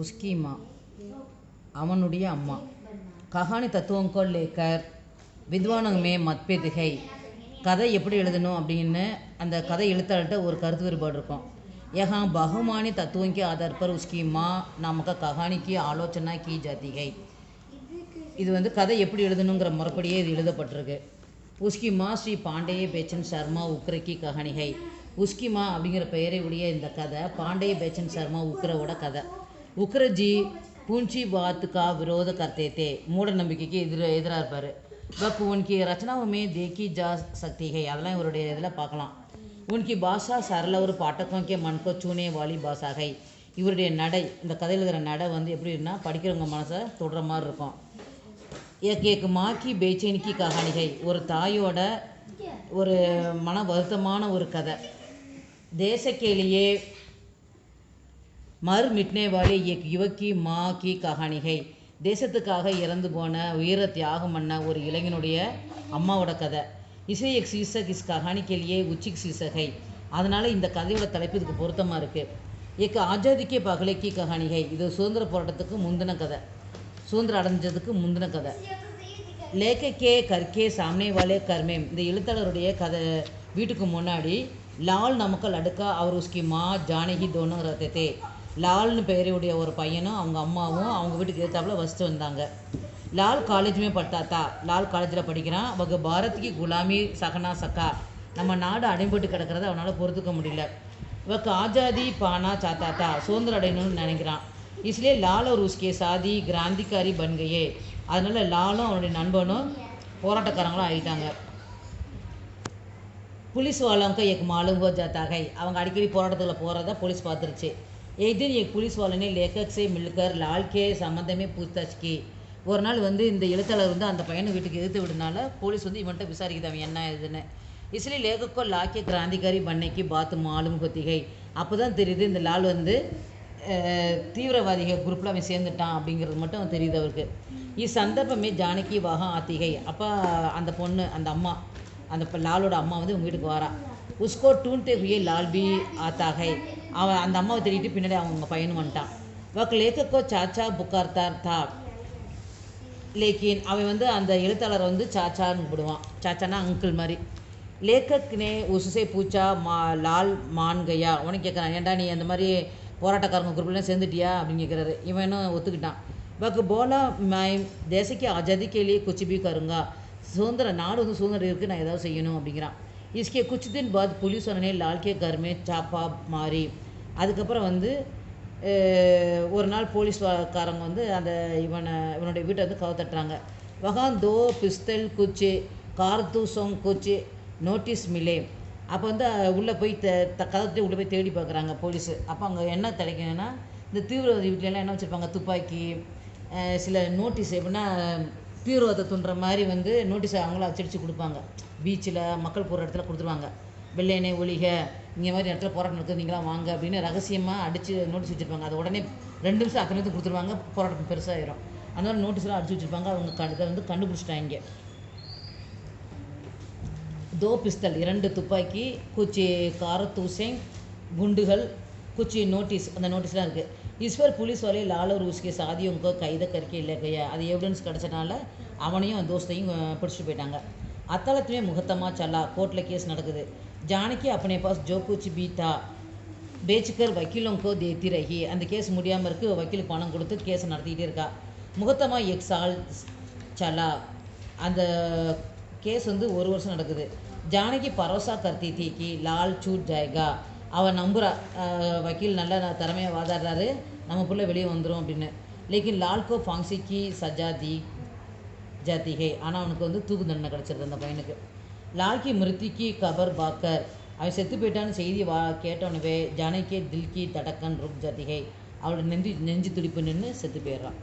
उसकी माँ அவனுடைய அம்மா கஹானி தத்துவங்கோல் லேக்கர் வித்வானங்க மே மத்பேத் ஹை. கதை எப்படி எழுதணும் அப்படின்னு அந்த கதை எழுத்தாளர்கிட்ட ஒரு கருத்து வேறுபாடு இருக்கும். यहाँ बहुमानी तत्वों के आधार पर उसकी माँ नामक कहानी की आलोचना की जाती है. இது வந்து கதை எப்படி எழுதணுங்கிற முறைப்படியே இது எழுதப்பட்டிருக்கு. உஸ்கி மா ஸ்ரீ பாண்டேய பேச்சன் சர்மா உக்ரகி கஹானி ஹை. உஸ்கி மா அப்படிங்கிற பெயரை உடைய இந்த கதை பாண்டேய பேச்சன் சர்மா உக்ரவோட கதை. உக்ரஜி பூஞ்சி வாத்துக்கா விரோத கர்த்தே மூட நம்பிக்கைக்கு எதிராக இருப்பார். பக் உனக்கு ரச்சனாவுமே தேக்கி ஜா சக்தி ஹை. அதெல்லாம் இவருடைய இதில் பார்க்கலாம். உனக்கு பாஷா சரள ஒரு பாட்டக்கம் கே மன்கோ சூனே வாலி பாஷா ஹை. இவருடைய நடை, இந்த கதையில் இருக்கிற நடை வந்து எப்படின்னா படிக்கிறவங்க மனசை தொடுற மாதிரி இருக்கும். एक माँ की बेचैनी की कहानी है. ஒரு தாயோட ஒரு மன வருத்தமான ஒரு கதை. देश के लिए मर मिटने वाले एक युवक की माँ की कहानी है. தேசத்துக்காக இறந்து போன உயிர தியாகம் பண்ண ஒரு இளைஞனுடைய அம்மாவோட கதை. இசை एक शीर्षक इस कहानी के लिए उचित शीर्षक है. அதனால் இந்த கதையோட தலைப்பு இதுக்கு பொருத்தமாக இருக்குது. एक आज़ादी के पगले की कहानी है. இது சுதந்திர போராட்டத்துக்கு முந்தின கதை, சுதந்திரம் அடைஞ்சதுக்கு முந்தின கதை. லேக்கே கற்கே சாம்னே வாலே கர்மேம். இந்த எழுத்தாளருடைய கதை வீட்டுக்கு முன்னாடி லால் நமக்கல் அடுக்கா அவர் உஸ்கி மா ஜானகி தோனும் ரத்தே. லால்னு பெயருடைய ஒரு பையனும் அவங்க அம்மாவும் அவங்க வீட்டுக்கு எதிர்த்தாப்புல வசித்து வந்தாங்க. லால் காலேஜுமே பட்டாத்தா. லால் காலேஜில் படிக்கிறான். அவங்க பாரத்துக்கு குலாமி சகனா சக்கா. நம்ம நாடு அடைபட்டு கிடக்கிறத அவனால் பொறுத்துக்க முடியல. இவக்கு ஆஜாதி பானா சாத்தாத்தா. சுதந்திரம் அடையணும்னு நினைக்கிறான். इसलिए लाल और उसके साथी क्रांतिकारी बन गए. அதனால் லாலும் அவனுடைய நண்பனும் போராட்டக்காரங்களும் ஆகிட்டாங்க. पुलिस वालों का एक मालूम हो जाता है. அவங்க அடிக்கடி போராட்டத்தில் போகிறத போலீஸ் பார்த்துருச்சு. एक दिन एक पुलिस वाले ने लेखक से मिलकर लाल के संबंध में पूछताछ की. ஒரு நாள் வந்து இந்த எழுத்தாளர் வந்து அந்த பையனை வீட்டுக்கு எதிர்த்து விடுனால போலீஸ் வந்து இவன்கிட்ட விசாரிக்குது அவன் என்ன இதுன்னு. इसलिए लेखक को लाल के क्रांतिकारी बनने की बात मालूम होती है. அப்போ தான் தெரியுது இந்த லால் வந்து தீவிரவாதிகள் குரூப்பில் அவன் சேர்ந்துட்டான் அப்படிங்கிறது மட்டும் தெரியுது அவருக்கு. சந்தர்ப்பமே ஜானகி வாகா ஆத்திகை. அப்போ அந்த பொண்ணு, அந்த அம்மா, அந்த லாலோட அம்மா வந்து உங்கள் வீட்டுக்கு வரா. உஸ்கோ டூன்டே ஹுயே லால் பி ஆத்தாகை. அவன் அந்த அம்மாவை தேடிட்டு பின்னாடி அவங்க பையனும் வந்துட்டான். வக் லேக்கோ சாச்சா புக்கார்த்தார் தா. லேக்கின் அவன் வந்து அந்த எழுத்தாளரை வந்து சாச்சான்னு கூப்பிடுவான். சாச்சானா அங்கிள் மாதிரி. லேக்கக் நே உசுசே பூச்சா லால் மான் கயா. உனக்கு கேட்குறான், ஏன்டா நீ அந்த மாதிரி போராட்டக்காரங்க குரூப்லாம் சேர்ந்துட்டியா அப்படின்னு கேட்குறாரு. இவனும் ஒத்துக்கிட்டான். பக் போலா மை தேசக்கு ஆஜாதி கேலியே குச்சி பி கருங்கா. சுதந்திரம், நாடு வந்து சுதந்திரம் இருக்குது, நான் ஏதாவது செய்யணும் அப்படிங்கிறான். இஸ்கே குச் தின் பாத் புலிஸ் உடனே லால்கே கர்மே சாப்பா மாறி. அதுக்கப்புறம் வந்து ஒரு நாள் போலீஸ்காரங்க வந்து அந்த இவனுடைய வீட்டை வந்து கவு தட்டுறாங்க. வகான் தோ பிஸ்தல் குச்சி கார்தூசோங் குச்சி நோட்டீஸ் மிலே. அப்போ வந்து உள்ளே போய் கதத்தை உள்ளே போய் தேடி பார்க்குறாங்க போலீஸு. அப்போ அங்கே என்ன கிடைக்கணும்னா இந்த தீவிரவாதி வீட்டிலலாம் என்ன வச்சுருப்பாங்க, துப்பாக்கி, சில நோட்டீஸ். எப்படின்னா தீவிரவாதத்தை தூண்டுற மாதிரி வந்து நோட்டீஸை அவங்கள அச்சடித்து கொடுப்பாங்க. பீச்சில் மக்கள் போகிற இடத்துல கொடுத்துருவாங்க. வெள்ளையனே ஒளிக, இங்கே மாதிரி இடத்துல போராட்டம் நடக்குது, நீங்களாம் வாங்க அப்படின்னு ரகசியமாக அடித்து நோட்டீஸ் வச்சுருப்பாங்க. அது உடனே 2 நிமிஷம் அத்தனை நேரத்துக்கு கொடுத்துருவாங்க, போராட்டம் பெருசாகிடும். அந்த மாதிரி நோட்டீஸ்லாம் அடிச்சு வச்சுருப்பாங்க. அவங்க இதை வந்து கண்டுபிடிச்சிட்டாங்க. दो पिस्तल 2 துப்பாக்கி, குச்சி காரத்தூசை குண்டுகள், குச்சி நோட்டீஸ், அந்த நோட்டீஸ்லாம் இருக்குது. ஈஸ்வர் புலிஸ் வாலே லால் और उसके साथियों को கைத करके ले गया. அது எவிடன்ஸ் கிடச்சனால அவனையும் தோஸ்தையும் பிடிச்சிட்டு போயிட்டாங்க. அத்தாலத்துமே முகத்தமா சல்லா. கோர்ட்டில் கேஸ் நடக்குது. ஜானகி अपने पास जो कुछ भी था बेचकर वकीलों को देती रही. அந்த கேஸ் முடியாமல் இருக்குது. வக்கீலுக்கு பணம் கொடுத்து கேஸை நடத்திக்கிட்டே இருக்கா. முகத்தமா एक साल चला. அந்த கேஸ் வந்து 1 வருஷம் நடக்குது. ஜானகி பரோசா கர்த்தி தீ கி லால் சூட் ஜாயகா. அவன் நம்புறா, வக்கீல் நல்ல திறமையாக வாதாடுறாரு, நம்ம புள்ள வெளியே வந்துடும் அப்படின்னு. லேக்கின் லால்கோ ஃபாங்சிக்கு சஜா தி ஜாத்தி ஹே. ஆனால் அவனுக்கு வந்து தூக்கு தண்டனை கிடச்சிருது அந்த பையனுக்கு. லால்கி மிருத்திக்கு கபர் பாக்கர். அவன் செத்து போயிட்டான்னு செய்தி கேட்டோன்னே ஜானகி தில்கி தடக்கன் ருக் ஜாத்தி ஹே. அவளோட நெஞ்சு துடிப்பு நின்று செத்து போயிடுறான்.